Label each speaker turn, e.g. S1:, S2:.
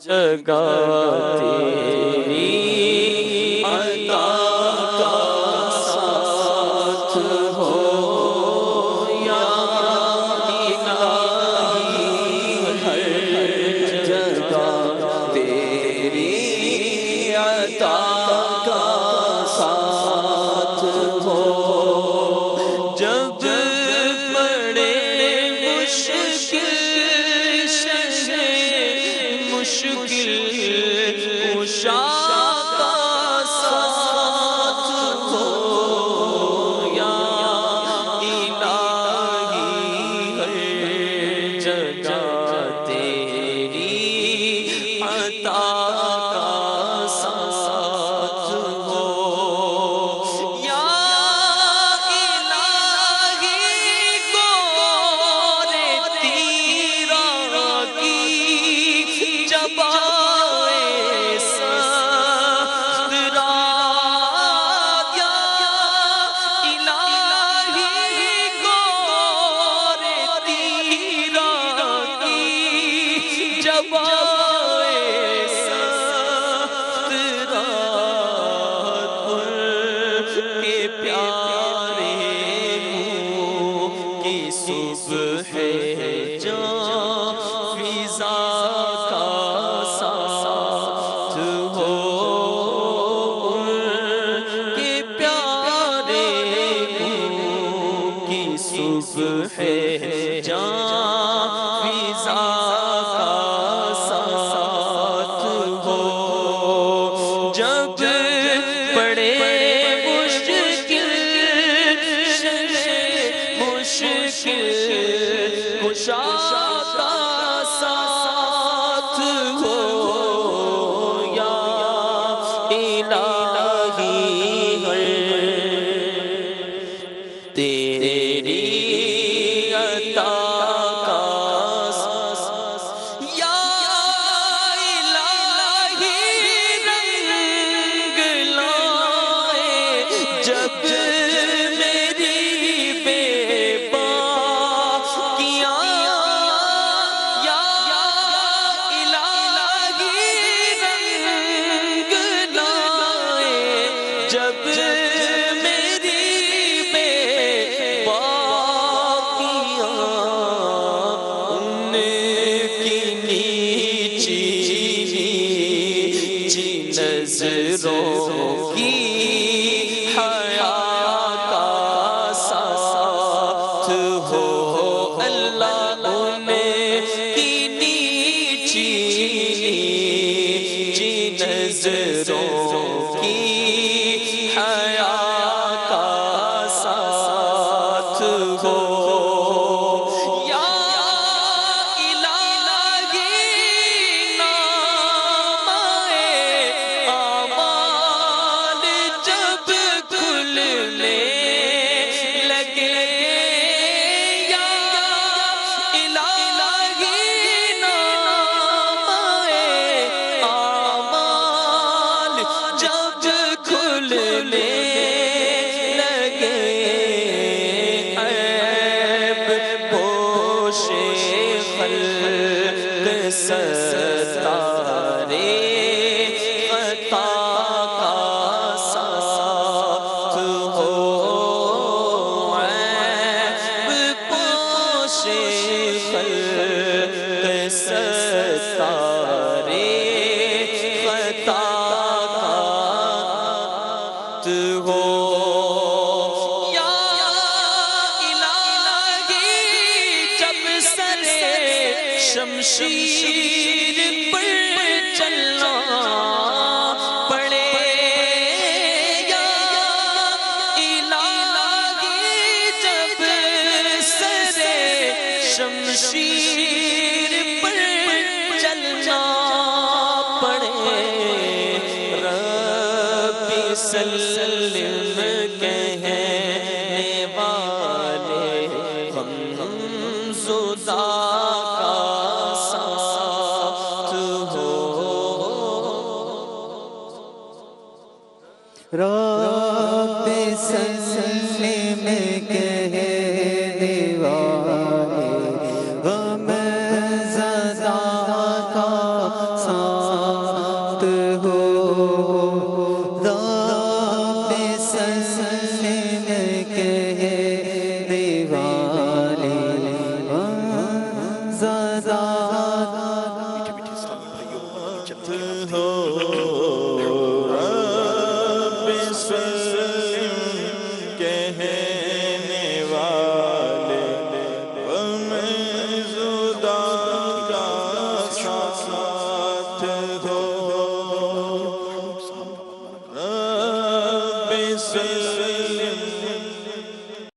S1: جگہ تیری عطا کا ساتھ ہو یا الہی، ہر جگہ تیری عطا کا ساتھ ہو، جب بڑے مشکل کشا کا ساتھ ہو یا الہی، ہر جگہ تیری عطا کا ساتھ ہو یا الہی، گورے تیرا کی جب صبح جان فضا کا ساتھ ہو، ان کے پیارے کی صبح جان فضا کا ساتھ ہو، جب بڑے کشا کا ساتھ ہو یا الہی، ہر تیری عطا کا یا الہی، رنگ لائے جب جب میری بے باکیاں ان کی نیچی نظروں کی حیا کا ساتھ ہو، اللہ ان کی نیچی نظروں کی حیا کا ساتھ ہو یا الہی، نامۂ اعمال جب کھلنے لگے یا الہی، نامۂ اعمال جب کھلنے لگے، عیب پوش خلق ستارے خطا کا ساتھ ہو، عیب پوش خلق ستارے خطا ہو یا الہی، جب سرے شمشیر پر چلنا پڑے یا الہی، جب سرے شمشیر پر چلنا پڑے، ربی سلم کہنے والے ہم زدہ کا ساتھ ہو،
S2: ربی سلم کہنے والے ہم زدہ کا ساتھ ہو